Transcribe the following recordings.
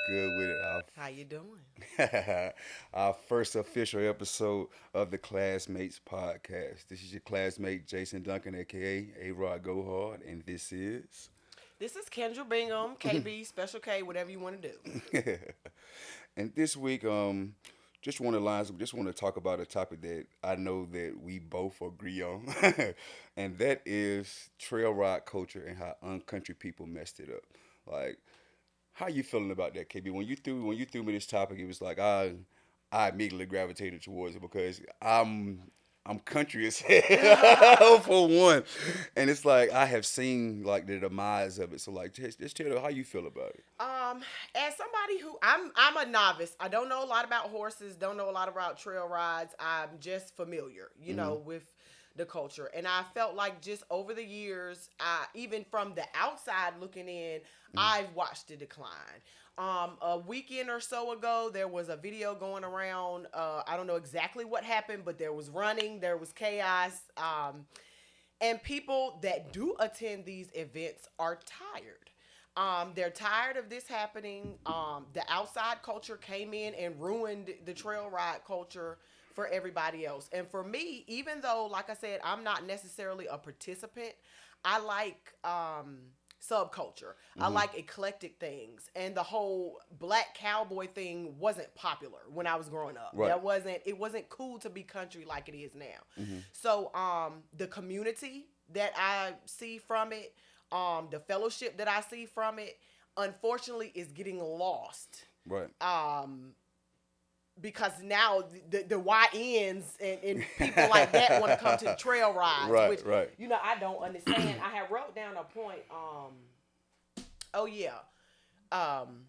good with it. How you doing? Our first official episode of the Classmates podcast. This is your classmate Jason Duncan, aka A Rod Gohard, and this is. This is Kendra Bingham, KB, Special K, whatever you want to do. And this week, just want to talk about a topic that I know that we both agree on, and that is trail ride culture and how uncountry people messed it up. Like, how you feeling about that, KB? When you threw me this topic, it was like I immediately gravitated towards it because I'm country as hell for one, and it's like I have seen like the demise of it. So like, just tell me how you feel about it. Um, as somebody who I'm a novice. I don't know a lot about horses. Don't know a lot about trail rides. I'm just familiar, Hmm. with the culture. And I felt like just over the years, even from the outside looking in, I've watched the decline. A weekend or so ago, there was a video going around. I don't know exactly what happened, but there was running, there was chaos. And people that do attend these events are tired. They're tired of this happening. The outside culture came in and ruined the trail ride culture for everybody else. And for me, even though, like I said, I'm not necessarily a participant, I like subculture. I Hmm. like eclectic things. And the whole black cowboy thing wasn't popular when I was growing up. Right. It wasn't cool to be country like it is now. Hmm. So the community that I see from it, the fellowship that I see from it, unfortunately is getting lost. Right. Um because now the YNs and people like that want to come to the trail rides, Right. which Right. I don't understand. I have wrote down a point. Oh yeah. Um,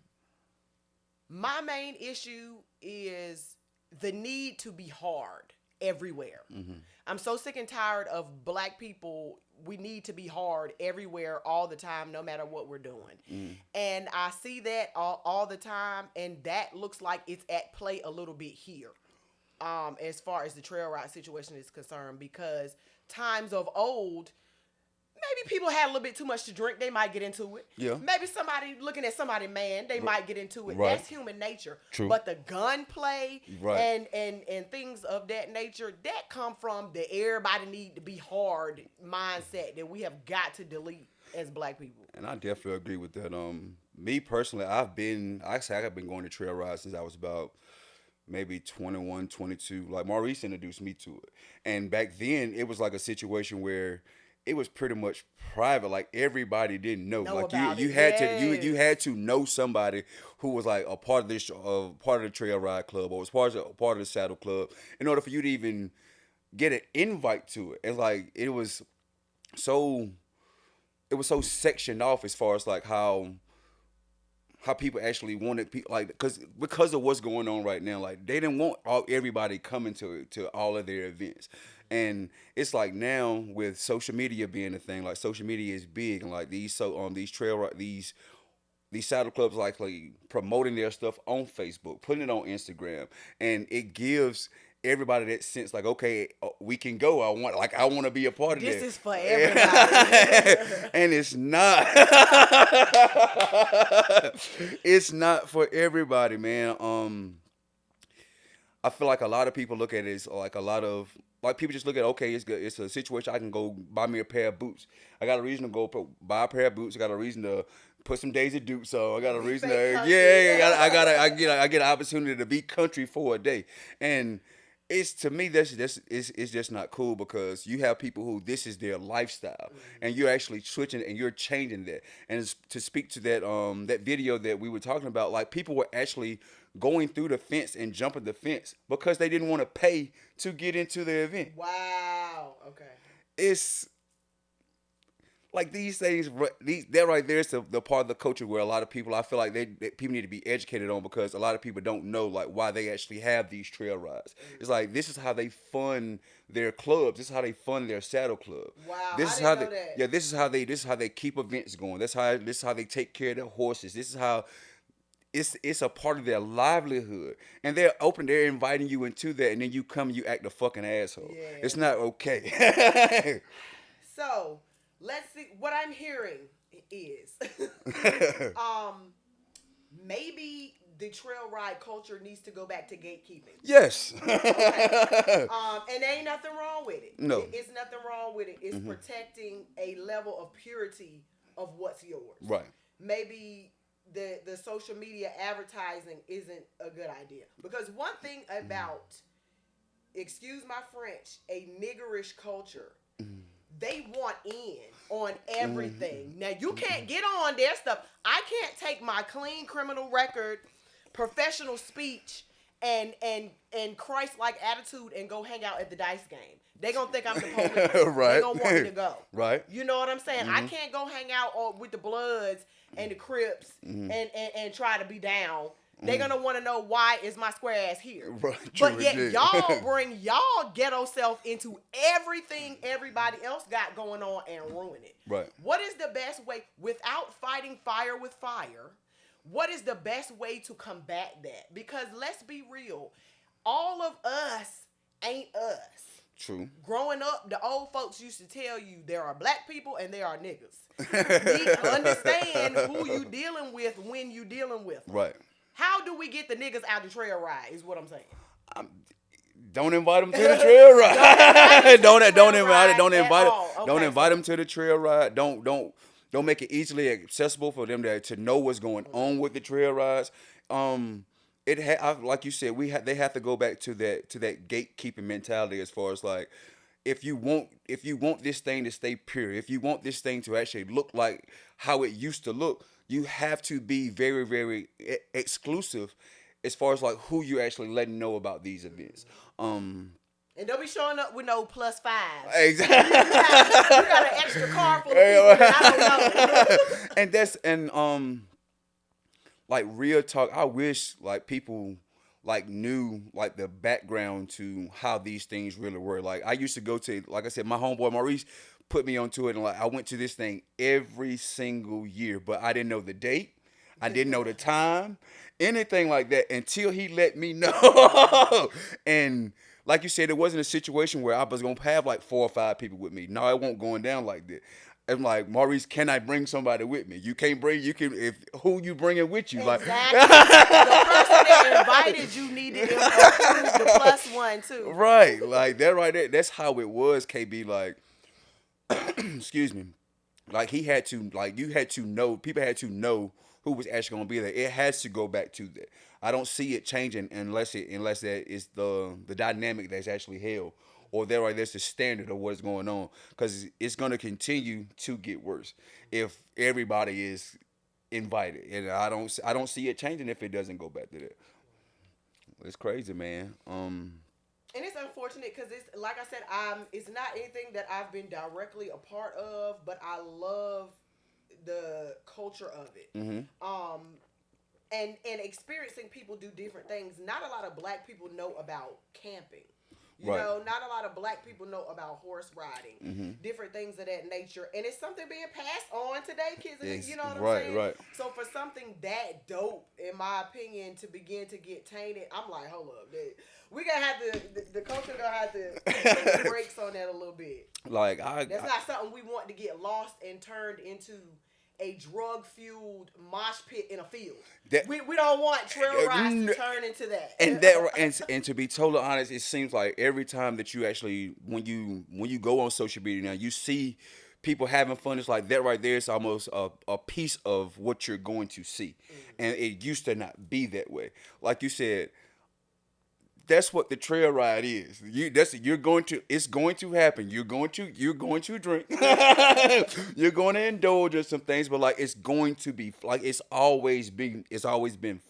my main issue is the need to be hard everywhere. Hmm. I'm so sick and tired of black people. We need to be hard everywhere, all the time, no matter what we're doing. Hmm. And I see that all the time, and that looks like it's at play a little bit here, as far as the trail ride situation is concerned, because times of old, maybe people had a little bit too much to drink, they might get into it. Yeah. Maybe somebody looking at somebody, man, they might get into it. Right. That's human nature. True. But the gunplay Right. and things of that nature, that come from the everybody need to be hard mindset that we have got to delete as black people. And I definitely agree with that. Me personally, I've been going to trail rides since I was about maybe 21, 22. Like Maurice introduced me to it. And back then it was like a situation where it was pretty much private. Like everybody didn't know. Know Like about you it. had to you Yes. had to know somebody who was like a part of this part of the trail ride club or was part of the saddle club in order for you to even get an invite to it. And like so it was so sectioned off as far as like how people actually wanted people like because of what's going on right now, like they didn't want everybody coming to all of their events. And it's like now with social media being a thing, like social media is big, and like these these saddle clubs like promoting their stuff on Facebook, putting it on Instagram, and it gives everybody that sense like, okay, we can go. I want to be a part of This that. is for everybody. And it's not. It's not for everybody, man. I feel like a lot of people look at it as like a lot of like people just look at, okay, it's good. It's a situation I can go buy me a pair of boots. I got a reason to go buy a pair of boots. I got a reason to put some Daisy Dukes on. I got a Be reason fake to country. yeah. I get an opportunity to be country for a day. And it's to me that's it's just not cool because you have people who this is their lifestyle and you're actually switching and you're changing that. And to speak to that video that we were talking about, like people were actually going through the fence and jumping the fence because they didn't want to pay to get into the event. Wow. Okay. It's like these things, that right there is the part of the culture where a lot of people, I feel like that people need to be educated on because a lot of people don't know like why they actually have these trail rides. It's like this is how they fund their clubs. This is how they fund their saddle club. Wow. This I is didn't how know they that. yeah. This is how they keep events going. This is how they take care of their horses. This is how it's a part of their livelihood, and they're inviting you into that, and then you come, you act a fucking asshole. Yeah. It's not okay. So let's see. What I'm hearing is, um, maybe the trail ride culture needs to go back to gatekeeping. Yes. Okay. And there ain't nothing wrong with it. No. It's nothing wrong with it. It's protecting a level of purity of what's yours. Right. Maybe the social media advertising isn't a good idea. Because one thing about, excuse my French, a niggerish culture, they want in on everything. Now you can't get on their stuff. I can't take my clean criminal record, professional speech, and Christ-like attitude and go hang out at the dice game. They gonna think I'm the police. Right. They gonna want me to go. Right. You know what I'm saying? I can't go hang out with the Bloods and the Crips and try to be down. They're gonna want to know why is my square ass here. Right. But yet y'all bring y'all ghetto self into everything everybody else got going on and ruin it. Right. What is the best way, without fighting fire with fire, what is the best way to combat that? Because let's be real, all of us ain't us. True. Growing up, the old folks used to tell you there are black people and there are niggas. Understand who you dealing with when you dealing with them. Right. How do we get the niggas out the trail ride is what I'm saying. Don't invite them to the trail ride. Don't Okay. invite them to the trail ride. Don't make it easily accessible for them to know what's going on with the trail rides. Like you said, they have to go back to that gatekeeping mentality as far as like, if you want this thing to stay pure, if you want this thing to actually look like how it used to look, you have to be very, very exclusive as far as like who you actually letting know about these events. And don't be showing up with no +5. Exactly. You got an extra car full of people that I don't know. Like real talk, I wish like people like knew like the background to how these things really were. Like I used to go to, like I said, my homeboy Maurice put me onto it, and like I went to this thing every single year, but I didn't know the date, I didn't know the time, anything like that until he let me know. And like you said, it wasn't a situation where I was gonna have like 4 or 5 people with me. No, it won't going down like that. I'm like, Maurice, can I bring somebody with me? You can't bring, if who you bringing with you? Exactly. Like The person that invited you needed to approve the +1 too. Right, like that right there. That's how it was, KB. Like, excuse me. Like you had to know, people had to know who was actually gonna be there. It has to go back to that. I don't see it changing unless that is the dynamic that's actually held. Or there's the standard of what's going on, because it's going to continue to get worse if everybody is invited, and I don't see it changing if it doesn't go back to that. It's crazy, man. And it's unfortunate because it's, like I said, it's not anything that I've been directly a part of, but I love the culture of it. And experiencing people do different things. Not a lot of black people know about camping. You know, not a lot of black people know about horse riding, different things of that nature. And it's something being passed on today, kids. You know what I'm saying? Right. So for something that dope, in my opinion, to begin to get tainted, I'm like, hold up. We going to have to, the culture going to have to take the brakes on that a little bit. Like, that's not something we want to get lost and turned into a drug-fueled mosh pit in a field. We don't want trail rides to turn into that. And to be totally honest, it seems like every time that you actually, when you go on social media now, you see people having fun. It's like that right there is almost a piece of what you're going to see. And it used to not be that way. Like you said, that's what the trail ride is. It's going to happen. You're going to drink. You're going to indulge in some things, but like it's going to be like it's always been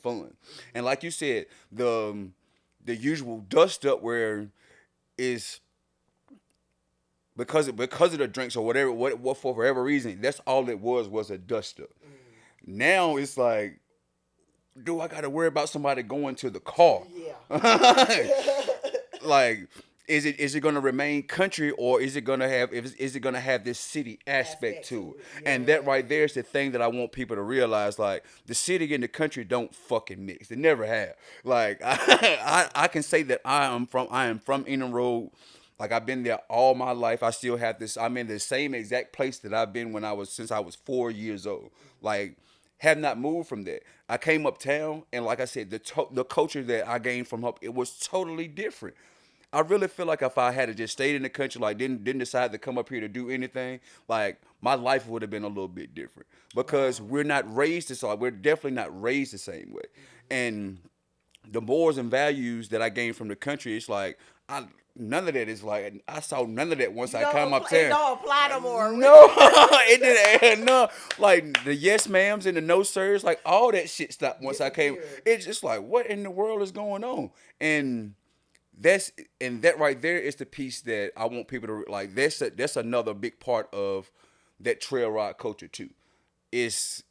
fun. And like you said, the usual dust up where is because of the drinks or whatever, what for whatever reason, that's all it was a dust up. Now it's like, do I got to worry about somebody going to the car? Yeah. Like, is it going to remain country, or is it going to have this city aspect to it? Yeah. And that right there is the thing that I want people to realize. Like, the city and the country don't fucking mix. They never have. Like, I can say that I am from Eden Road. Like, I've been there all my life. I still have this. I'm in the same exact place that I've been since I was 4 years old. Like, have not moved from that. I came uptown, and like I said, the culture that I gained from up, it was totally different. I really feel like if I had to just stayed in the country, like didn't decide to come up here to do anything, like my life would have been a little bit different because Wow. we're not raised this way. We're definitely not raised the same way, and the morals and values that I gained from the country, it's like I none of that is like I saw none of that once I come It uptown. don't apply no more. No, it didn't. No, like the yes ma'ams and the no sirs, like all that shit stopped once I came. Disappeared. It's just like what in the world is going on? That's and that right there is the piece that I want people to like. That's another big part of that trail ride culture too. It's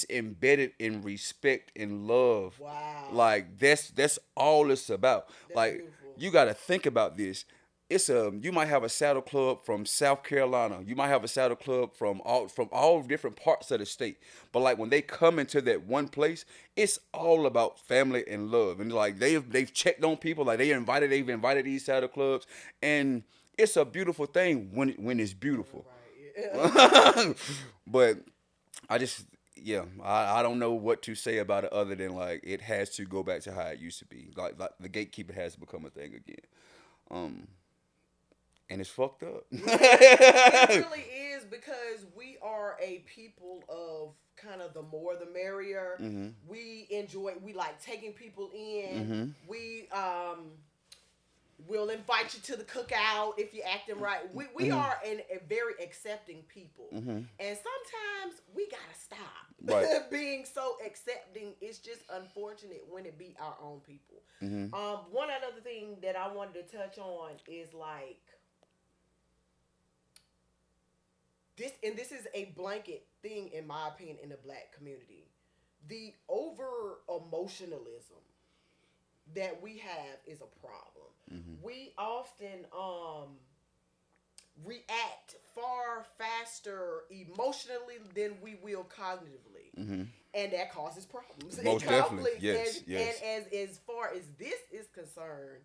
embedded in respect and love. Wow. Like that's all it's about. That's Like beautiful. you got to think about this. It's you might have a saddle club from South Carolina. You might have a saddle club from all different parts of the state. But like when they come into that one place, it's all about family and love. And like they've checked on people. Like they've invited these saddle clubs, and it's a beautiful thing when it's beautiful. Right. But I just yeah, I don't know what to say about it other than like it has to go back to how it used to be. Like the gatekeeper has become a thing again. Um, and it's fucked up. It really is because we are a people of kind of the more the merrier. We like taking people in. We will invite you to the cookout if you're acting right. We are a very accepting people. And sometimes we gotta stop Right. being so accepting. It's just unfortunate when it be our own people. One other thing that I wanted to touch on is like this, and this is a blanket thing in my opinion in the black community. The over emotionalism that we have is a problem. We often react far faster emotionally than we will cognitively, and that causes problems. Most and definitely. conflicts. Yes, And, yes. and as far as this is concerned,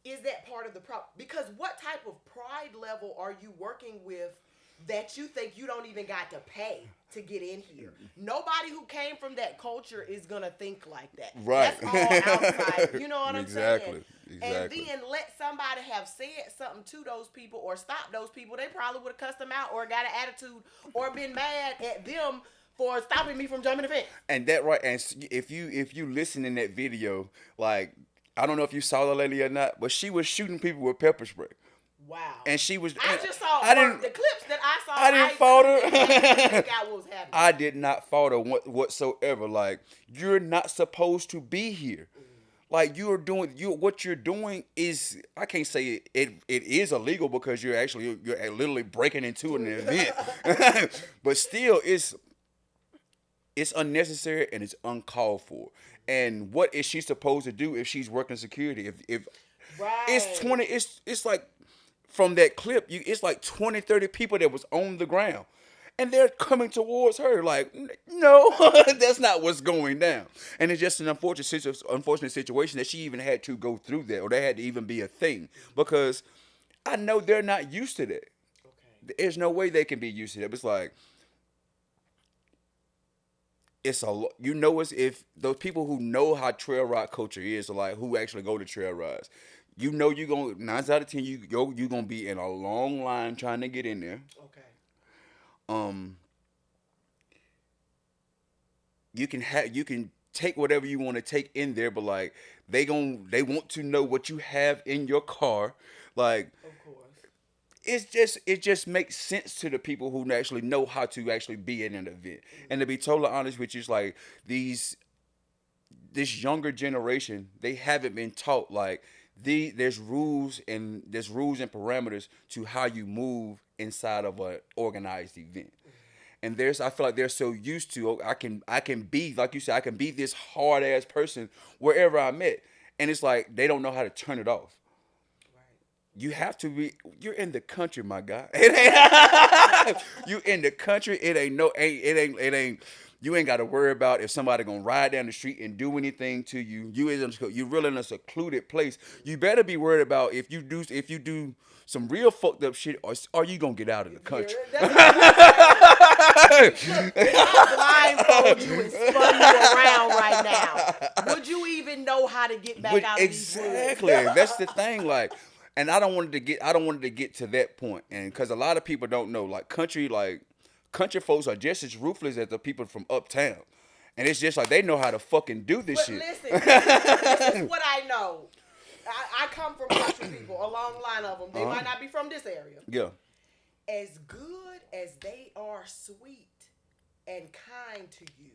is that part of the problem? Because what type of pride level are you working with that you think you don't even got to pay to get in here? Nobody who came from that culture is gonna think like that. Right. That's all outside. You know what I'm Exactly. saying? Exactly. And then let somebody have said something to those people or stop those people. They probably would have cussed them out or got an attitude or been mad at them for stopping me from jumping the fence. And that right, and if you listen in that video, like I don't know if you saw the lady or not, but she was shooting people with pepper spray, Wow. and she was. I just saw I didn't. the clips that I saw. I didn't fault her. couldn't make out what was happening. I did not fault her whatsoever. Like you're not supposed to be here. Like what you're doing is I can't say it is illegal because you're literally breaking into an event, but still it's unnecessary and it's uncalled for. And what is she supposed to do if she's working security? If Right. it's 20, it's like from that clip, it's like 20, 30 people that was on the ground. And they're coming towards her like, no, that's not what's going down. And it's just an unfortunate situation that she even had to go through that, or that had to even be a thing, because I know they're not used to that. Okay. There's no way they can be used to that. It's like it's if those people who know how trail ride culture is, or like who actually go to trail rides, you're gonna 9 out of 10 you gonna be in a long line trying to get in there. Okay. You can take whatever you want to take in there, but like they want to know what you have in your car. Like Of course. it just makes sense to the people who actually know how to actually be in an event. And to be totally honest with you, it's like this younger generation, they haven't been taught like there's rules and parameters to how you move inside of an organized event. And I feel like they're so used to I can be, like you said, I can be this hard ass person wherever I'm at. And it's like they don't know how to turn it off. You have to be. You're in the country, my guy. You in the country. It ain't. You ain't got to worry about if somebody gonna ride down the street and do anything to you. You really in a secluded place. You better be worried about if you do some real fucked up shit, or are you gonna get out of the country? Yeah, If I blindfold you and spun you around right now, would you even know how to get back But out of these exactly, woods? that's the thing. Like, and I don't want it to get to that point, and because a lot of people don't know, like country folks are just as ruthless as the people from uptown, and it's just like they know how to fucking do this But shit. listen, this is what I know. I come from country people, a long line of them. They might not be from this area. Yeah, As good as they are sweet and kind to you,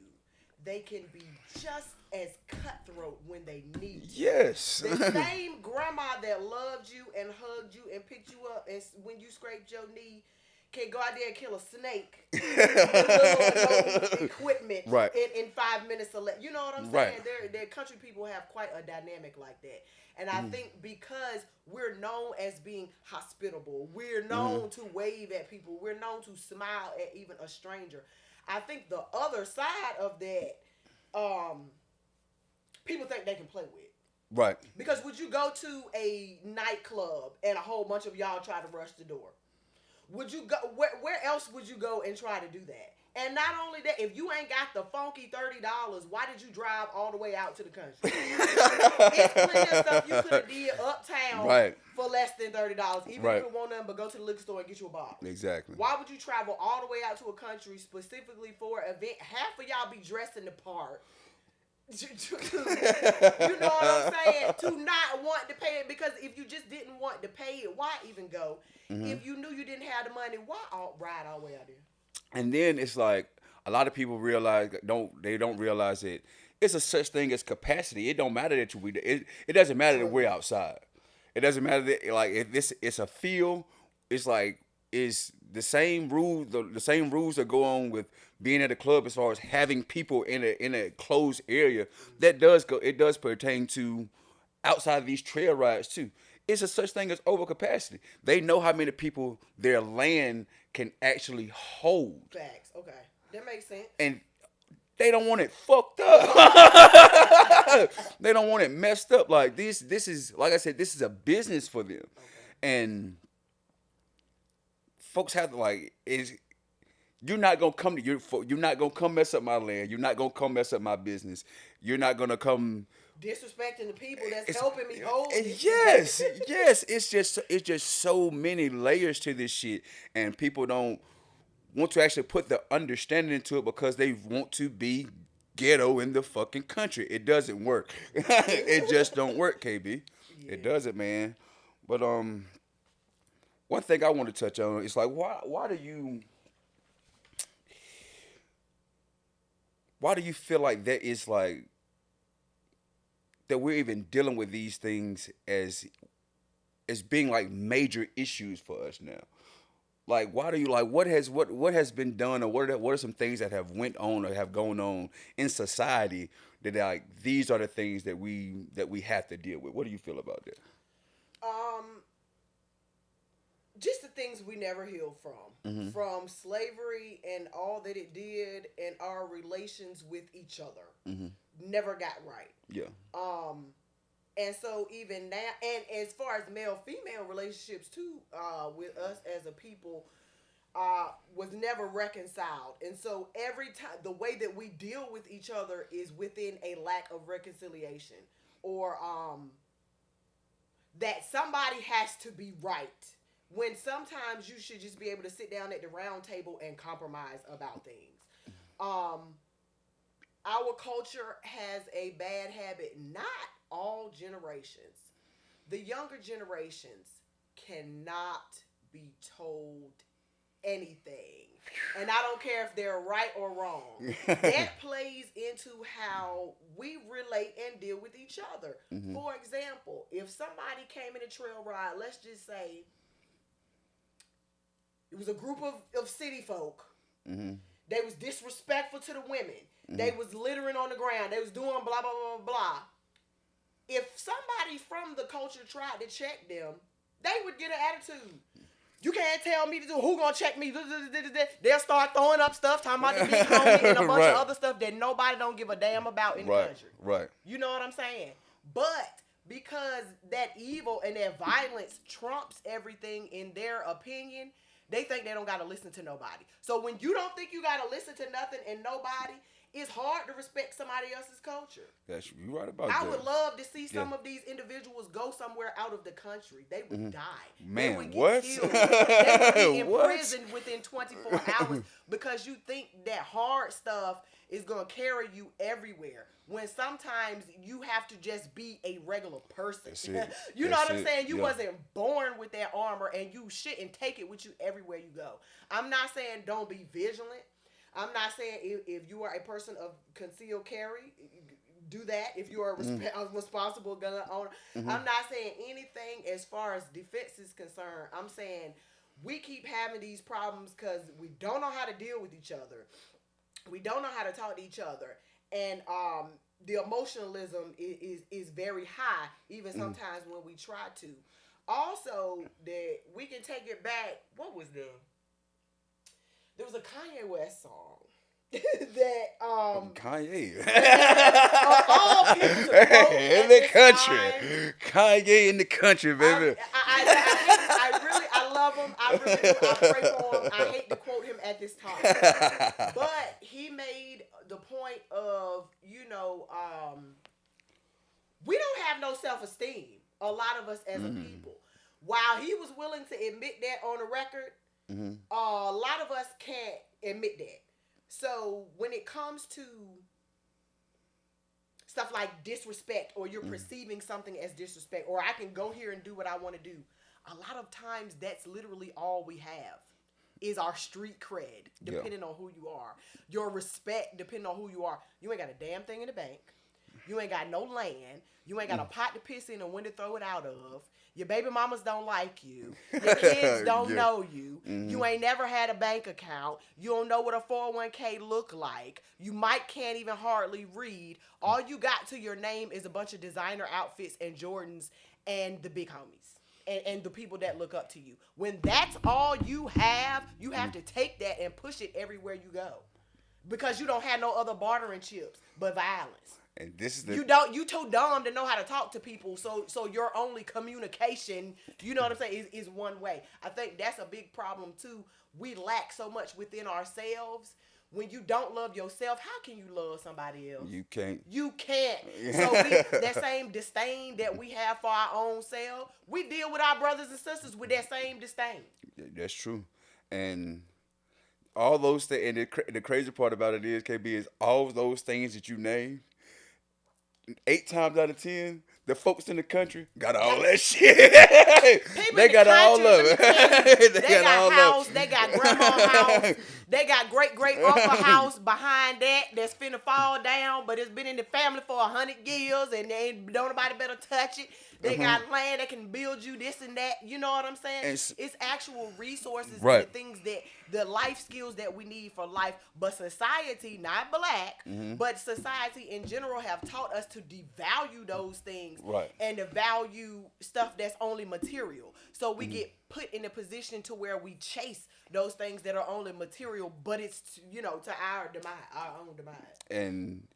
they can be just as cutthroat when they need you. yes, The same grandma that loved you and hugged you and picked you up and when you scraped your knee can go out there and kill a snake with little equipment Right. in 5 minutes or less. You know what I'm saying? Their country people have quite a dynamic like that. And I think because we're known as being hospitable, we're known to wave at people, we're known to smile at even a stranger. I think the other side of that, people think they can play with. right. Because would you go to a nightclub and a whole bunch of y'all try to rush the door? Would you go? Where else would you go and try to do that? And not only that, if you ain't got the funky $30, why did you drive all the way out to the country? It's plenty of stuff you could have did uptown Right. for less than $30, even Right. if you want nothing but go to the liquor store and get you a bottle. Exactly. Why would you travel all the way out to a country specifically for an event? Half of y'all be dressed in the part. You know what I'm saying? To not want to pay it, because if you just didn't want to pay it, why even go? If you knew you didn't have the money, why ride all the way out there? And then it's like a lot of people don't realize it. It's a such thing as capacity. It don't matter that it doesn't matter that we're outside. It doesn't matter that like if this it's a field. It's like it's the same rules. The same rules that go on with being at a club as far as having people in a closed area. That does go. It does pertain to outside of these trail rides too. It's a such thing as overcapacity. They know how many people their land can actually hold, Facts. Okay. That makes sense. and they don't want it fucked up. They don't want it messed up. Like this is like I said, this is a business for them, and folks have to like is. You're not gonna come to you're not gonna come mess up my land. You're not gonna come mess up my business. You're not gonna come Disrespecting the people that's helping me hold it. yes, yes. It's just so many layers to this shit, and people don't want to actually put the understanding into it because they want to be ghetto in the fucking country. It doesn't work. It just don't work, KB. Yeah. It doesn't, man. But one thing I want to touch on is like why do you feel like that is like that we're even dealing with these things as being like major issues for us now? Like why do you like what has been done, or what are some things that have went on or have gone on in society that like these are the things that we have to deal with? What do you feel about that? Just the things we never healed from slavery and all that it did, and our relations with each other never got right. Yeah. And so even now, and as far as male-female relationships too, with us as a people, was never reconciled. And so every time, the way that we deal with each other is within a lack of reconciliation, or that somebody has to be right. When sometimes you should just be able to sit down at the round table and compromise about things. Our culture has a bad habit, not all generations. The younger generations cannot be told anything. And I don't care if they're right or wrong. That plays into how we relate and deal with each other. For example, if somebody came in a trail ride, let's just say, it was a group of city folk. They was disrespectful to the women. They was littering on the ground. They was doing blah, blah, blah, blah. If somebody from the culture tried to check them, they would get an attitude. You can't tell me to do, who gonna check me? They'll start throwing up stuff, talking about the big homie and a bunch of other stuff that nobody don't give a damn about in the country. Right. You know what I'm saying? But because that evil and that violence trumps everything in their opinion, they think they don't gotta listen to nobody. So when you don't think you gotta listen to nothing and nobody, it's hard to respect somebody else's culture. That's you right about I that. would love to see some Yeah. of these individuals go somewhere out of the country. They would die. Man, they would get what? killed. They would be What? imprisoned within 24 hours because you think that hard stuff is going to carry you everywhere. When sometimes you have to just be a regular person. That's it. You know That's what I'm it. saying? You Yeah. wasn't born with that armor, and you shouldn't take it with you everywhere you go. I'm not saying don't be vigilant. I'm not saying if you are a person of concealed carry, do that. If you are a responsible gun owner, I'm not saying anything as far as defense is concerned. I'm saying we keep having these problems because we don't know how to deal with each other. We don't know how to talk to each other, and the emotionalism is very high, even sometimes when we try to. Also, that we can take it back. What was there? There was a Kanye West song that Kanye of all people to quote in at the this country. time, Kanye in the country, baby. I love him. I really do. I pray for him. I hate to quote him at this time, but he made the point of we don't have no self-esteem. A lot of us as a people, while he was willing to admit that on the record, a lot of us can't admit that. So when it comes to stuff like disrespect, or you're perceiving something as disrespect, or I can go here and do what I want to do, a lot of times that's literally all we have is our street cred, depending on who you are. Your respect, depending on who you are. You ain't got a damn thing in the bank. You ain't got no land. You ain't got a pot to piss in and when to throw it out of. Your baby mamas don't like you. Your kids don't know you. You ain't never had a bank account. You don't know what a 401k look like. You can't even hardly read. All you got to your name is a bunch of designer outfits and Jordans and the big homies. And the people that look up to you. When that's all you have to take that and push it everywhere you go. Because you don't have no other bartering chips but violence. And this is You too dumb to know how to talk to people, so your only communication, you know what I'm saying, is one way. I think that's a big problem too. We lack so much within ourselves. When you don't love yourself, how can you love somebody else? You can't. You can't. So that same disdain that we have for our own self, we deal with our brothers and sisters with that same disdain. That's true. And all those things, and the crazy part about it is, KB, is all those things that you name, 8 times out of 10, the folks in the country got all that shit. They got all of it. They got house. They got grandma's house. They got great uncle house behind that's finna fall down, but it's been in the family for 100 years, and don't nobody better touch it. They got land that can build you this and that. You know what I'm saying? It's actual resources and the things the life skills that we need for life. But society, not black, but society in general have taught us to devalue those things and to value stuff that's only material. So we get put in a position to where we chase those things that are only material, but it's to our demise, our own demise. And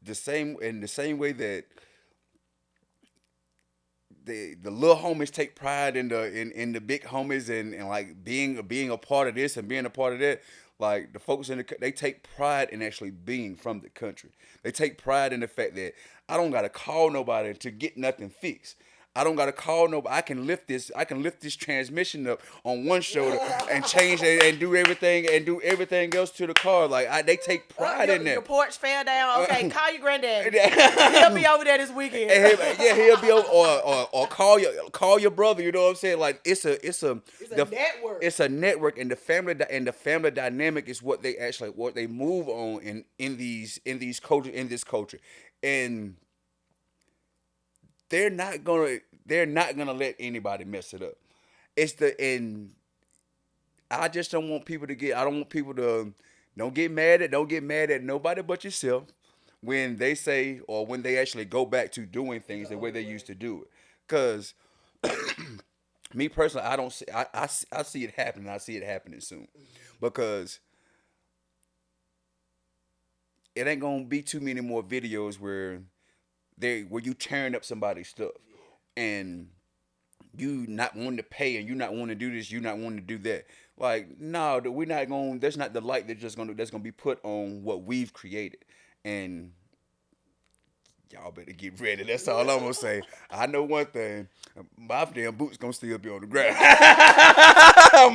the same way that the little homies take pride in the big homies and like being a part of this and being a part of that. Like the folks they take pride in actually being from the country. They take pride in the fact that I don't gotta call nobody to get nothing fixed. I don't gotta call nobody. I can lift this transmission up on one shoulder and change it and do everything else to the car. Like they take pride in that. Your porch fell down. Okay, call your granddad. He'll be over there this weekend. He'll be over, or call your brother. You know what I'm saying? Like it's a network. It's a network, and the family dynamic is what they move on in this culture, and they're not gonna let anybody mess it up. I just don't want people to don't get mad at nobody but yourself when they say, or when they actually go back to doing things the way they used to do it. Cause me personally, I see it happening. I see it happening soon, because it ain't gonna be too many more videos where you tearing up somebody's stuff, and you not wanting to pay and you not wanting to do this, you not wanting to do that. Like, no, we're not going. That's not the light that's gonna be put on what we've created, and y'all better get ready. That's all I'm gonna say. I know one thing. My damn boots gonna still be on the ground.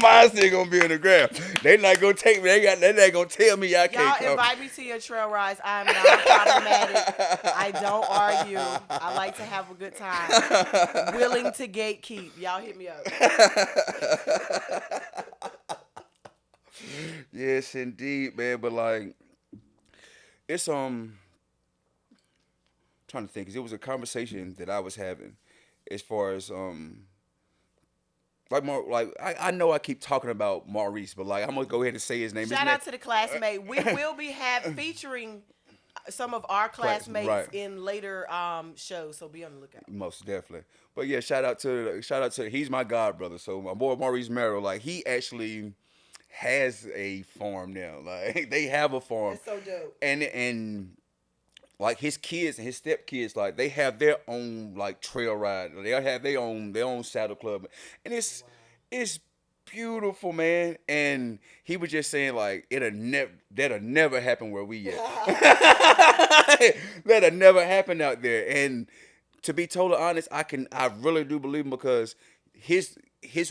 Mine still gonna be on the ground. They not gonna take me. They not gonna tell me I can't Y'all come. invite me to your trail rides. I'm not problematic. I don't argue. I like to have a good time. Willing to gatekeep. Y'all hit me up. Yes, indeed, man. But like, it's trying to think, 'cause it was a conversation that I was having, as far as I know I keep talking about Maurice, but like I'm gonna go ahead and say his name. Shout out to the classmate. We will be featuring some of our classmates right. in later shows, so be on the lookout. Most definitely. But yeah, shout out to he's my god brother. So my boy Maurice Merrill, like he actually has a farm now. Like they have a farm. That's so dope. And like his kids and his stepkids, like they have their own like trail ride. They have their own saddle club, and it's beautiful, man. And he was just saying like that'll never happen where we at. That'll never happen out there. And to be totally honest, I really do believe him because his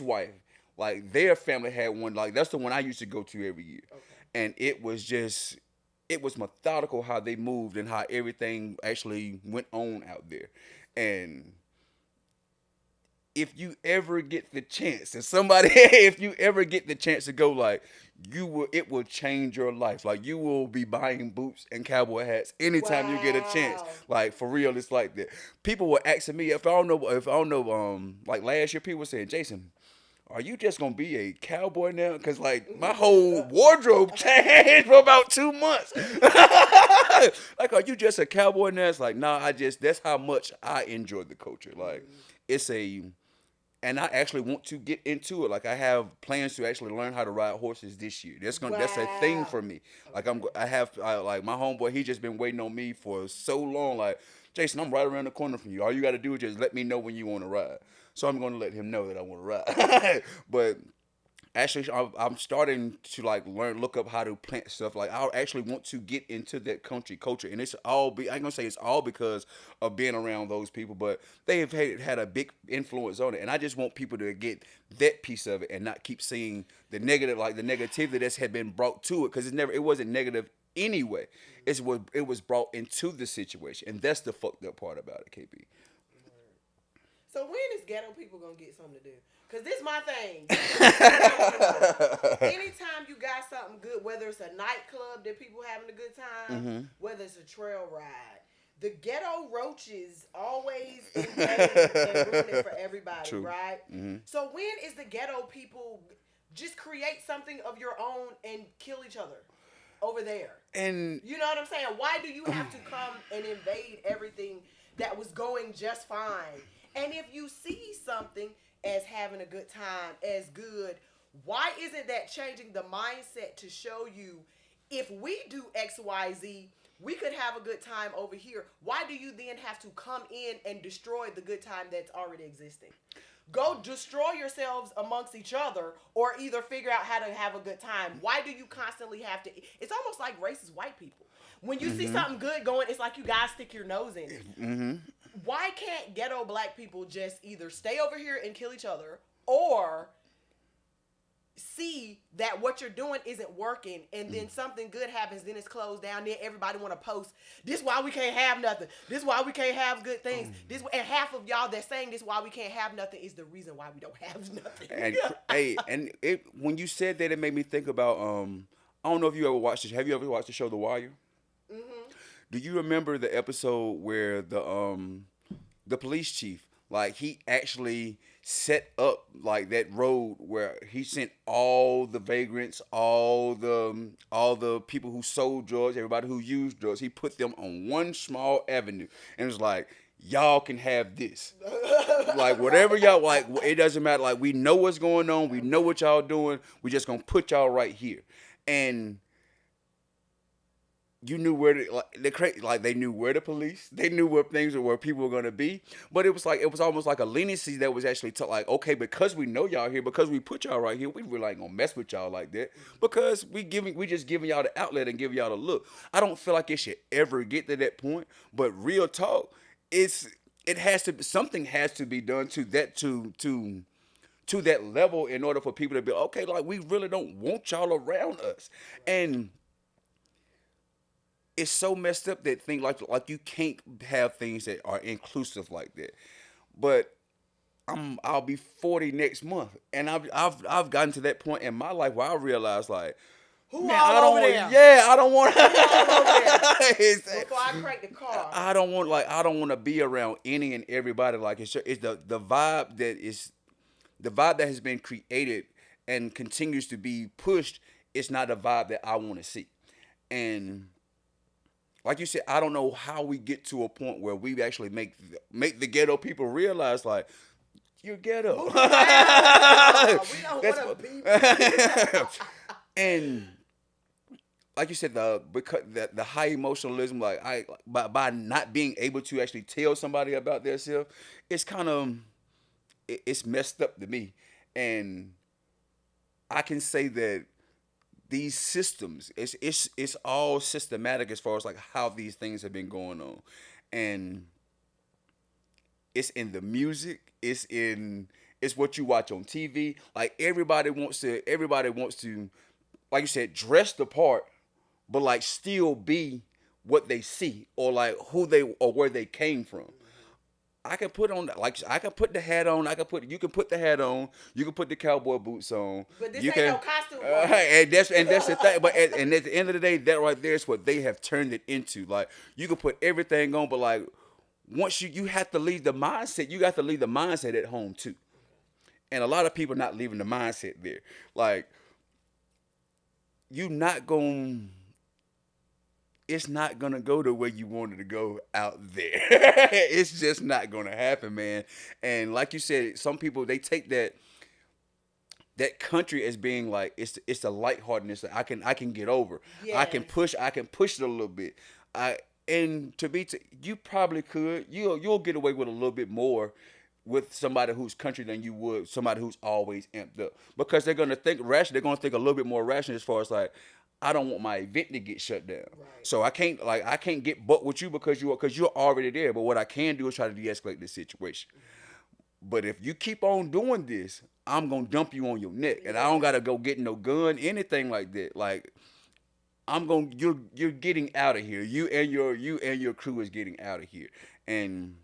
wife, like their family had one, like that's the one I used to go to every year, and it was methodical how they moved and how everything actually went on out there. And if you ever get the chance, if you ever get the chance to go, like it will change your life. Like you will be buying boots and cowboy hats anytime you get a chance. Like for real, it's like that. People were asking me if I don't know, like last year people were saying, Jason, are you just gonna be a cowboy now? Cause like my whole wardrobe changed for about 2 months. Like, are you just a cowboy now? It's like, nah, that's how much I enjoy the culture. Like, and I actually want to get into it. Like, I have plans to actually learn how to ride horses this year. That's a thing for me. Like, like my homeboy, he just been waiting on me for so long. Like, Jason, I'm right around the corner from you. All you got to do is just let me know when you want to ride. So I'm going to let him know that I want to ride. But actually, I'm starting to like look up how to plant stuff. Like I actually want to get into that country culture, and I ain't gonna say it's all because of being around those people, but they have had a big influence on it, and I just want people to get that piece of it and not keep seeing the negative, like the negativity that's had been brought to it, because it wasn't negative anyway. It was brought into the situation, and that's the fucked up part about it, KB. So when is ghetto people gonna get something to do? Cause this my thing. Anytime you got something good, whether it's a nightclub that people having a good time, whether it's a trail ride, the ghetto roaches always invade and ruin it for everybody, True. right? Mm-hmm. So when is the ghetto people just create something of your own and kill each other over there? And you know what I'm saying? Why do you have to come and invade everything that was going just fine? And if you see something as having a good time, as good, why isn't that changing the mindset to show you if we do X, Y, Z, we could have a good time over here? Why do you then have to come in and destroy the good time that's already existing? Go destroy yourselves amongst each other, or either figure out how to have a good time. Why do you constantly have to? It's almost like racist white people. When you see something good going, it's like you guys stick your nose in it. Mm-hmm. Why can't ghetto black people just either stay over here and kill each other, or see that what you're doing isn't working, and then something good happens, then it's closed down, then everybody want to post, this why we can't have nothing, this why we can't have good things, and half of y'all that's saying this why we can't have nothing is the reason why we don't have nothing. And when you said that, it made me think about I don't know if you ever watched have you ever watched the show The Wire? Mm-hmm. Do you remember the episode where the police chief, like he actually set up like that road where he sent all the vagrants, all the people who sold drugs, everybody who used drugs, he put them on one small avenue, and it was like, y'all can have this. Like whatever y'all like, it doesn't matter. Like we know what's going on, we know what y'all doing, we just gonna put y'all right here. And you knew where to, like they knew where the police, they knew where things where people were gonna be, but it was almost like a leniency that was actually like, okay, because we know y'all here, because we put y'all right here, we really ain't gonna mess with y'all like that, because we just giving y'all the outlet and giving y'all the look. I don't feel like it should ever get to that point, but real talk, it's it has to something has to be done to that to that level in order for people to be okay, like we really don't want y'all around us. And it's so messed up that thing like you can't have things that are inclusive like that. But I'll be 40 next month, and I've gotten to that point in my life where I realize like, Who man, all I don't over want, there? yeah, I don't want. Who all over there? Before I crank the car. I don't want to be around any and everybody. Like it's the vibe that is the vibe that has been created and continues to be pushed. It's not the vibe that I want to see, and like you said, I don't know how we get to a point where we actually make the ghetto people realize like you're ghetto. Move around. We don't That's want what. to be. And like you said, the high emotionalism, like by not being able to actually tell somebody about themselves, it's kind of it's messed up to me, and I can say that these systems it's all systematic as far as like how these things have been going on, and it's in the music, it's what you watch on TV. Like everybody wants to, like you said, dress the part, but like still be what they see or like who they or where they came from. I can put on like I can put the hat on. You can put the hat on. You can put the cowboy boots on. But this You ain't can, no costume party. and that's the thing. And at the end of the day, that right there is what they have turned it into. Like you can put everything on, but like once you have to leave the mindset. You got to leave the mindset at home too. And a lot of people not leaving the mindset there. Like you not going it's not gonna go the way you wanted to go out there. It's just not gonna happen, man. And like you said, some people they take that country as being like it's the lightheartedness that I can get over. Yes. I can push it a little bit. I and to be you probably could you'll get away with a little bit more with somebody who's country than you would somebody who's always amped up because they're gonna think rational. They're gonna think a little bit more rational as far as like I don't want my event to get shut down. Right. So I can't get buck with you because you're already there. But what I can do is try to de-escalate the situation. But if you keep on doing this, I'm gonna dump you on your neck, and I don't gotta go get no gun, anything like that. Like you're getting out of here. You and your crew is getting out of here. And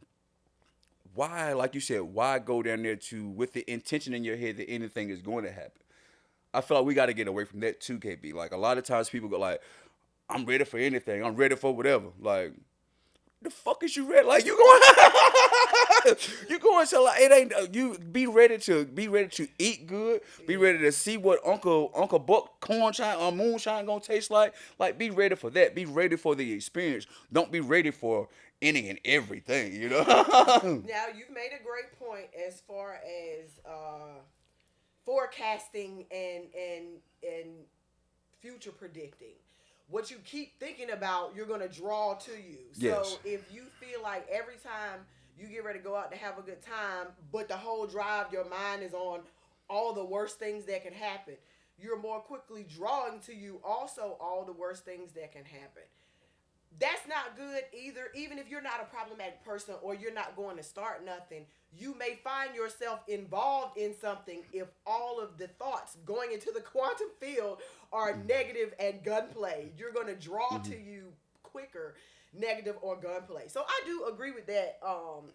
why, like you said, why go down there to with the intention in your head that anything is going to happen? I feel like we got to get away from that too, KB. Like a lot of times people go like, "I'm ready for anything. I'm ready for whatever." Like, the fuck is you ready? Like you going, you going to like it ain't you be ready to eat good. Be ready to see what Uncle Buck cornshine or moonshine gonna taste like. Like be ready for that. Be ready for the experience. Don't be ready for any and everything. You know. Now you've made a great point as far as forecasting and future predicting. What you keep thinking about, you're gonna draw to you. Yes. So if you feel like every time you get ready to go out to have a good time, but the whole drive your mind is on all the worst things that can happen, you're more quickly drawing to you also all the worst things that can happen. That's not good either. Even if you're not a problematic person or you're not going to start nothing, you may find yourself involved in something if all of the thoughts going into the quantum field are negative and gunplay. You're going to draw to you quicker negative or gunplay. So I do agree with that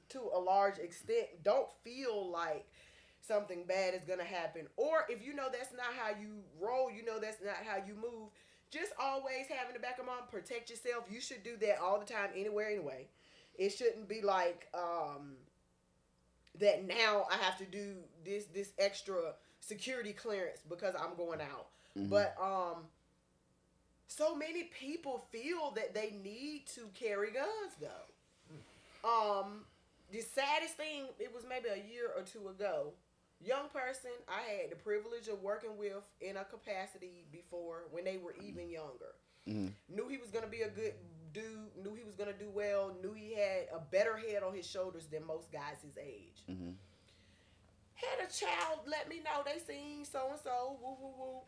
to a large extent. Don't feel like something bad is going to happen. Or if you know that's not how you roll, you know that's not how you move, just always have in the back of mind, protect yourself. You should do that all the time, anywhere, anyway. It shouldn't be like that now I have to do this extra security clearance because I'm going out. But so many people feel that they need to carry guns though. The saddest thing, it was maybe a year or two ago. young person I had the privilege of working with in a capacity before when they were even younger. Mm-hmm. Knew he was gonna be a good dude. Knew he was gonna do well. Knew he had a better head on his shoulders than most guys his age. Mm-hmm. Had a child let me know they seen so and so. Woo woo woo.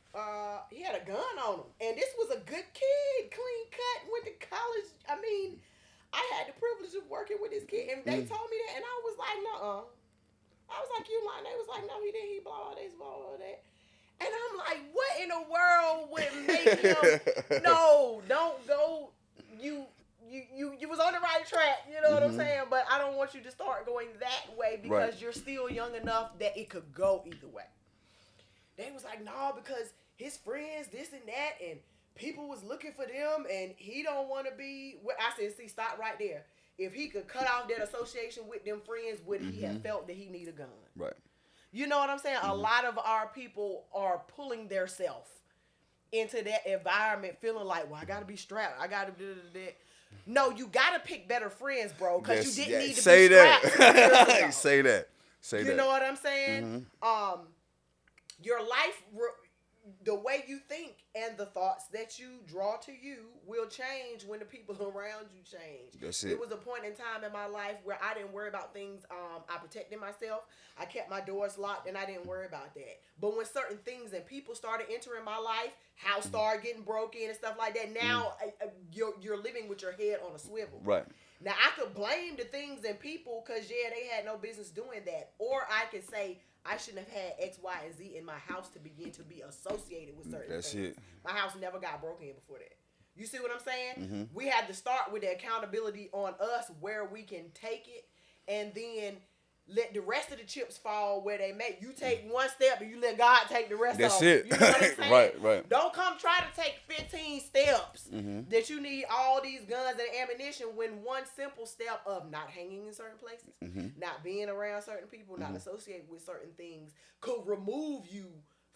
He had a gun on him, and this was a good kid, clean cut, went to college. I mean, I had the privilege of working with this kid, and they told me that, and I was like, "Nuh-uh." I was like, "You lying?" They was like, "No, he didn't. He blah this, blah that." And I'm like, "What in the world would make him? No, don't go. You was on the right track. You know what I'm saying? But I don't want you to start going that way because Right. you're still young enough that it could go either way." They was like, "No, because his friends, this and that, and people was looking for them, and he don't want to be." I said, "See, stop right there. If he could cut off that association with them friends, would he have felt that he need a gun?" Right. You know what I'm saying? A lot of our people are pulling their self into that environment, feeling like, "Well, I gotta be strapped. I gotta do that." No, you gotta pick better friends, bro, because you didn't need to say be strapped that. years ago. Say that. Say You that. know what I'm saying? Your life, the way you think and the thoughts that you draw to you will change when the people around you change. That's it. It was a point in time in my life where I didn't worry about things. I protected myself. I kept my doors locked, and I didn't worry about that. But when certain things and people started entering my life, house started getting broken and stuff like that. Now you're living with your head on a swivel. Right. Now I could blame the things and people because they had no business doing that, or I could say I shouldn't have had X, Y, and Z in my house to begin to be associated with certain That's things. it. My house never got broken in before that. You see what I'm saying? We had to start with the accountability on us where we can take it, and then let the rest of the chips fall where they may. You take one step and you let God take the rest That's of them. it. You know what I'm saying? Right, right. Don't come try to take 15 steps that you need all these guns and ammunition when one simple step of not hanging in certain places, not being around certain people, not associated with certain things could remove you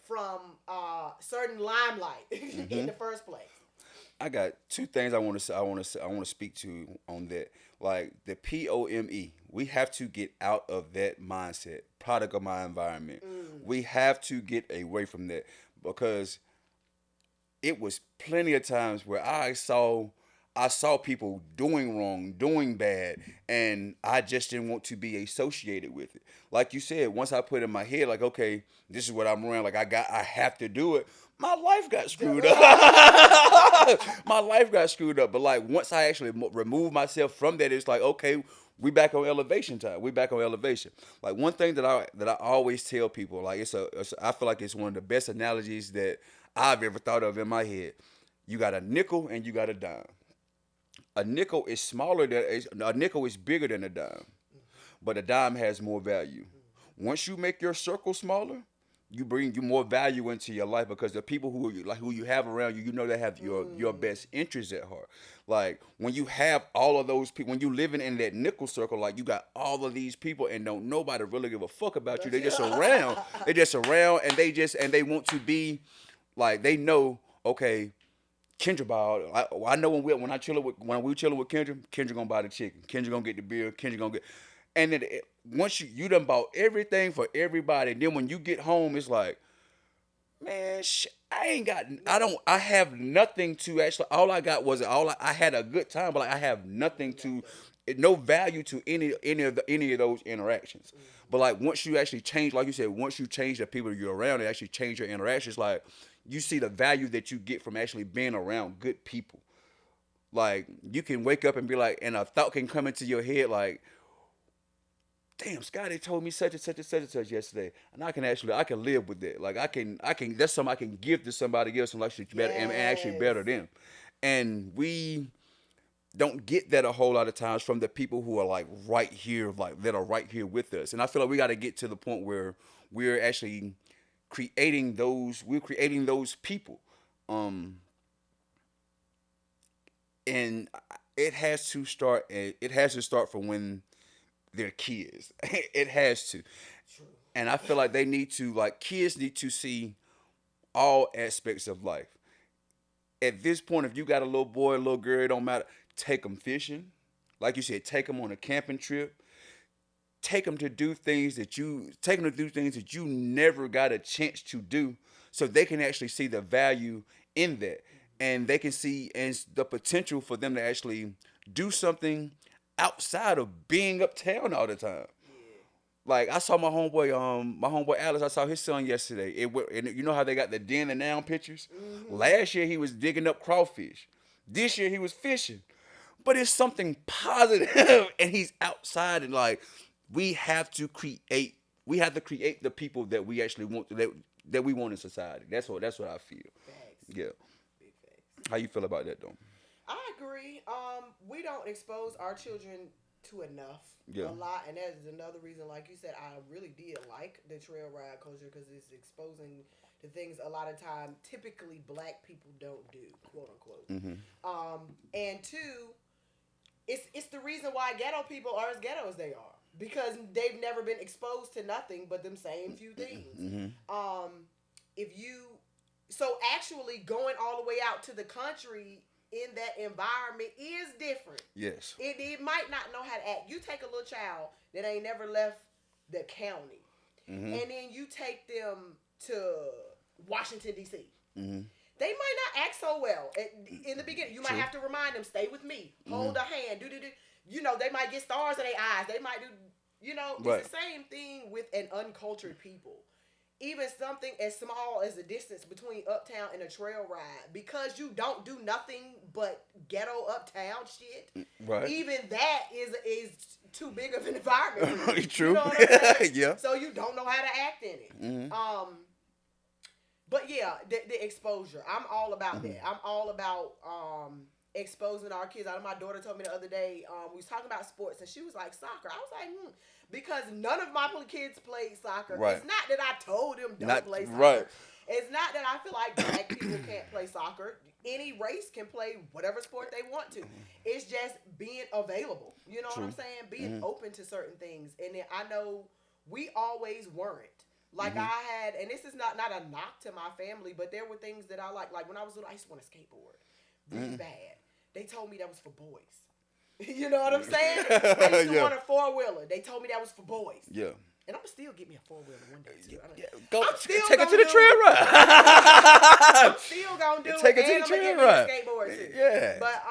from certain limelight in the first place. I got two things I want to say. I want to speak to on that. Like the POME, we have to get out of that mindset. Product of my environment. We have to get away from that because it was plenty of times where I saw people doing wrong, doing bad, and I just didn't want to be associated with it. Like you said, once I put in my head, like, okay, this is what I'm around, like I have to do it. My life got screwed up. My life got screwed up. But like once I actually removed myself from that, it's like, okay, we back on elevation time. We back on elevation. Like one thing that I always tell people, like I feel like it's one of the best analogies that I've ever thought of in my head. You got a nickel and you got a dime. A nickel is bigger than a dime, but a dime has more value. Once you make your circle smaller, you bring you more value into your life because the people who you have around you, you know they have your best interests at heart. Like when you have all of those people, when you living in that nickel circle, like you got all of these people and don't nobody really give a fuck about you. They just around. They just around and they want to be like they know. Okay, Kendra bought. I know when we chilling with Kendra, Kendra gonna buy the chicken. Kendra gonna get the beer. Kendra gonna get, and then once you done bought everything for everybody, then when you get home, it's like, man, I ain't got. I have nothing to actually. All I got was I had a good time, but like I have nothing to, no value to any of those interactions. But like once you actually change, like you said, once you change the people you're around, and actually change your interactions, like you see the value that you get from actually being around good people. Like you can wake up and be like, and a thought can come into your head like, damn, Scotty told me such and such and such and such yesterday, and I can live with that. Like I can that's something I can give to somebody else and actually better and actually better them. And we don't get that a whole lot of times from the people who are like right here, like that are right here with us. And I feel like we got to get to the point where we're actually creating those people. Um, and it has to start from when they're kids. It has to. True. And I feel like kids need to see all aspects of life. At this point, if you got a little boy, a little girl, it don't matter. Take them fishing. Like you said, take them on a camping trip. take them to do things that you never got a chance to do, so they can actually see the value in that, and they can see and the potential for them to actually do something outside of being uptown all the time. Yeah. Like I saw my homeboy Alice. I saw his son yesterday. And you know how they got the then and now pictures. Mm-hmm. Last year he was digging up crawfish. This year he was fishing. But it's something positive, and he's outside, and like we have to create. We have to create the people that we actually want that we want in society. That's what I feel. Facts. Yeah. Big facts. How you feel about that though? I agree. We don't expose our children to enough. Yeah. A lot, and that is another reason, like you said, I really did like the trail ride culture because it's exposing the things a lot of time typically black people don't do, quote unquote. And two, it's the reason why ghetto people are as ghetto as they are because they've never been exposed to nothing but them same few things. If you so actually going all the way out to the country in that environment is different. Yes. It might not know how to act. You take a little child that ain't never left the county, and then you take them to Washington D.C. They might not act so well in the beginning. You might have to remind them, stay with me, hold a hand, do. You know, they might get stars in their eyes. They might do. You know, it's the same thing with an uncultured people. Even something as small as the distance between uptown and a trail ride, because you don't do nothing but ghetto uptown shit. Right. Even that is too big of an environment. True. You know what I'm saying? Yeah. So you don't know how to act in it. But yeah, the exposure. I'm all about that. I'm all about exposing our kids. I know my daughter told me the other day, we was talking about sports, and she was like, soccer. I was like, because none of my kids played soccer. Right. It's not that I told them don't play soccer. Right. It's not that I feel like black people can't play soccer. Any race can play whatever sport they want to. It's just being available. You know what I'm saying? Being open to certain things. And then I know we always weren't. Like I had, and this is not a knock to my family, but there were things that I like. Like when I was little, I used to want a skateboard really bad. They told me that was for boys. You know what I'm saying? I used to want a 4-wheeler. They told me that was for boys. Yeah. And I'm gonna still get me a 4-wheeler one day too. Go I'm still take it to the gonna trail ride. I'm still gonna do Take it. it to And the I'm gonna trail get me ride. a skateboard too. Yeah. But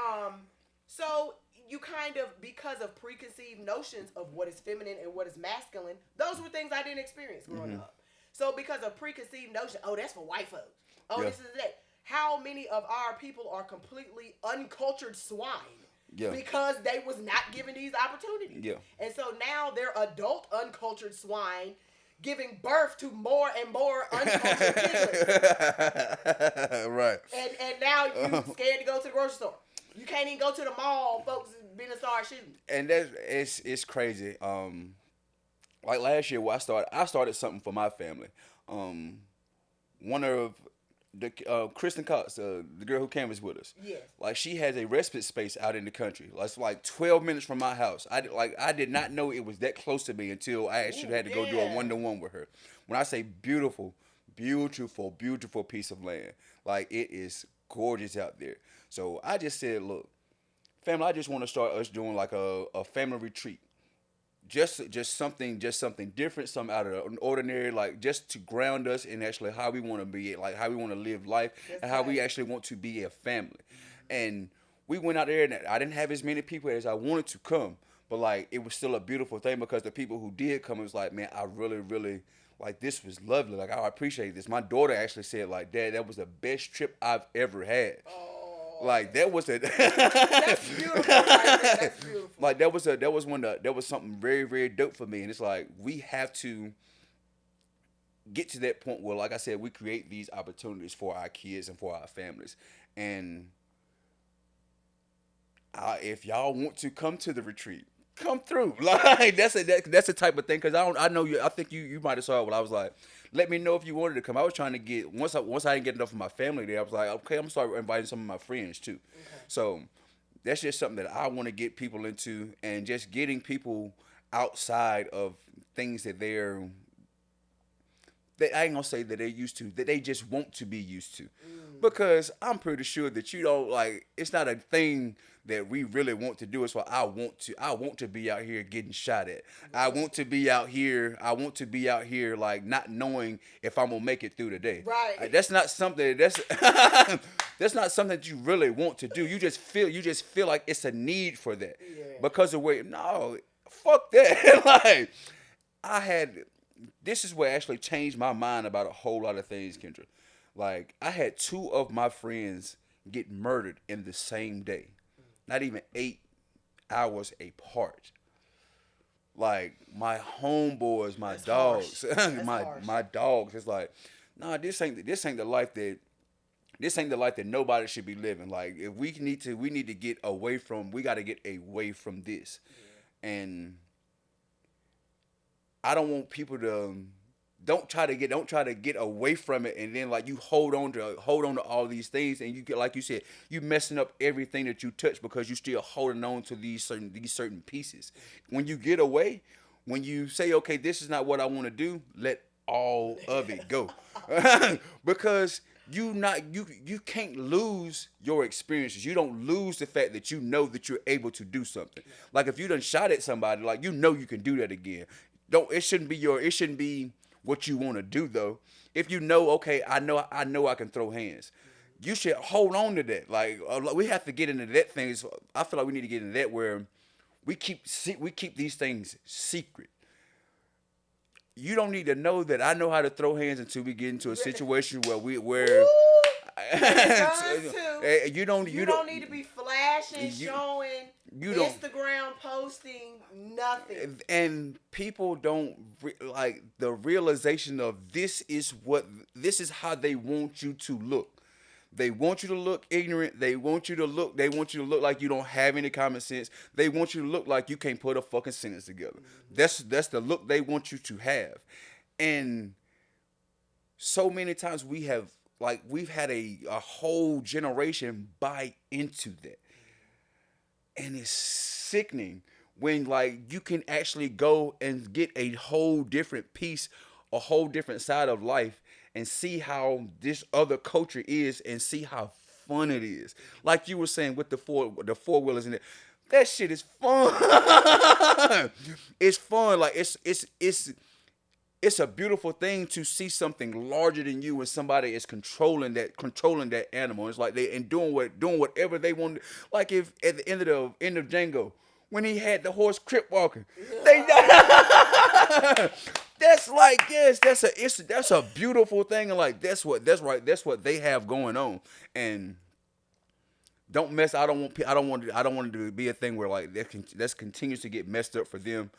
so you kind of, because of preconceived notions of what is feminine and what is masculine, those were things I didn't experience growing up. So because of preconceived notion, oh, that's for white folks. Oh, this is that. How many of our people are completely uncultured swine? Yeah. Because they was not given these opportunities. Yeah. And so now they're adult uncultured swine giving birth to more and more uncultured piglets. Right. And now you scared to go to the grocery store. You can't even go to the mall, folks been to start shooting. And it's crazy. Like last year, I started something for my family. One of the Kristen Cox, the girl who canvassed with us. Yes. Like she has a respite space out in the country. It's like 12 minutes from my house. I did not know it was that close to me until I actually had to go do a 1-to-1 with her. When I say beautiful, beautiful, beautiful piece of land, like it is gorgeous out there. So I just said, look, family, I just want to start us doing like a family retreat. Just something different, something out of the ordinary, like just to ground us in actually how we want to be, like how we want to live life, and how we actually want to be a family. And we went out there, and I didn't have as many people as I wanted to come, but like it was still a beautiful thing because the people who did come, it was like, man, I really, really like this was lovely. Like I appreciate this. My daughter actually said, like, Dad, that was the best trip I've ever had. Like that was That's beautiful. That's beautiful. Like that was something very, very dope for me. And it's like we have to get to that point where, like I said, we create these opportunities for our kids and for our families. And if y'all want to come to the retreat, come through. Like that's the type of thing. Cause I know you. I think you might have saw it when I was like, let me know if you wanted to come. I was trying to get once I didn't get enough of my family there. I was like, okay, I'm gonna start inviting some of my friends too. Okay. So that's just something that I want to get people into, and just getting people outside of things that they're I ain't gonna say that they're used to, that they just want to be used to. Because I'm pretty sure that you don't like it's not a thing that we really want to do. It's what I want to be out here getting shot at. I want to be out here. I want to be out here like not knowing if I'm gonna make it through the day. Right. That's not something that's that's not something that you really want to do. You just feel like it's a need for that. Yeah. Because of where no, fuck that. Like I had this is what actually changed my mind about a whole lot of things, Kendra. Like I had two of my friends get murdered in the same day, not even 8 hours apart. Like my homeboys, my That's dogs, harsh. That's harsh. my dogs. It's like, nah, this ain't the life that nobody should be living. Like if we need to get away from. We got to get away from this, and I don't want people to don't try to get away from it, and then like you hold on to all these things, and you get like you said, you messing up everything that you touch because you still holding on to these certain pieces. When you get away, when you say, okay, this is not what I want to do, let all of it go, because you can't lose your experiences. You don't lose the fact that you know that you're able to do something. Like if you done shot at somebody, like you know you can do that again. It shouldn't be what you want to do though. If you know, okay, I know I can throw hands. You should hold on to that. Like we have to get into that thing. So I feel like we need to get into that where we keep these things secret. You don't need to know that I know how to throw hands until we get into a situation where Guns too. you don't need to be flashing, showing, you don't Instagram posting, nothing. and people don't like the realization of this is how they want you to look. They want you to look ignorant. They want you to look like you don't have any common sense. They want you to look like you can't put a fucking sentence together. That's the look they want you to have. And so many times we've had a whole generation buy into that. And it's sickening when like you can actually go and get a whole different piece, a whole different side of life, and see how this other culture is, and see how fun it is. Like you were saying with the four wheelers in it, that shit is fun. It's fun. Like it's a beautiful thing to see something larger than you when somebody is controlling that animal. It's like they and doing whatever they want. Like if at the end of Django, when he had the horse crip walking, they that's like yes, that's a beautiful thing, and like that's what they have going on. And don't mess. I don't want it to be a thing where like that continues to get messed up for them.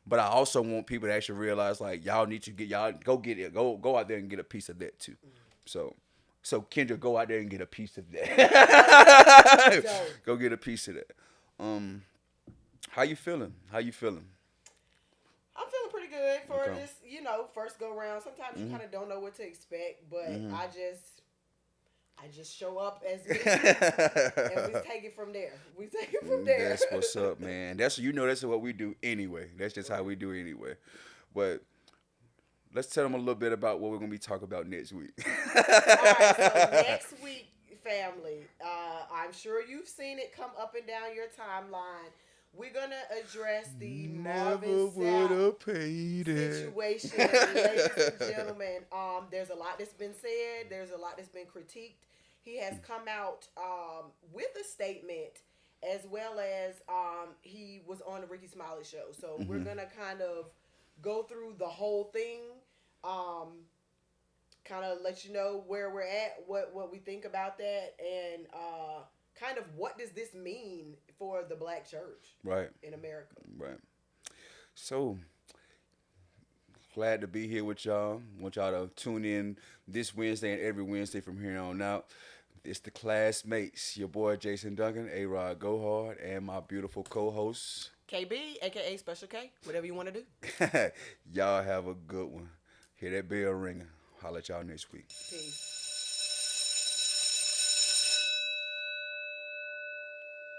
But I also want people to actually realize like y'all need to go out there and get a piece of that too. So Kendra, go out there and get a piece of that. Go get a piece of that. How you feeling? I'm feeling pretty good for this, first go round. Sometimes you kind of don't know what to expect, but I just show up as me, and we take it from there. That's what's up, man. That's what we do anyway. That's just how we do anyway. But let's tell them a little bit about what we're gonna be talking about next week. All right, so next week, family, I'm sure you've seen it come up and down your timeline. We're gonna address the Marvin Sapp situation, ladies and gentlemen. There's a lot that's been said. There's a lot that's been critiqued. He has come out with a statement, as well as he was on the Ricky Smiley show. So we're gonna kind of go through the whole thing, kind of let you know where we're at, what we think about that, and kind of what does this mean for the Black church in America. Right. So glad to be here with y'all. Want y'all to tune in this Wednesday and every Wednesday from here on out. It's the Classmates, your boy Jason Duncan, A-Rod Gohard, and my beautiful co-host KB, aka Special K, whatever you want to do. Y'all have a good one. Hear that bell ringing. Holla at y'all next week. Peace.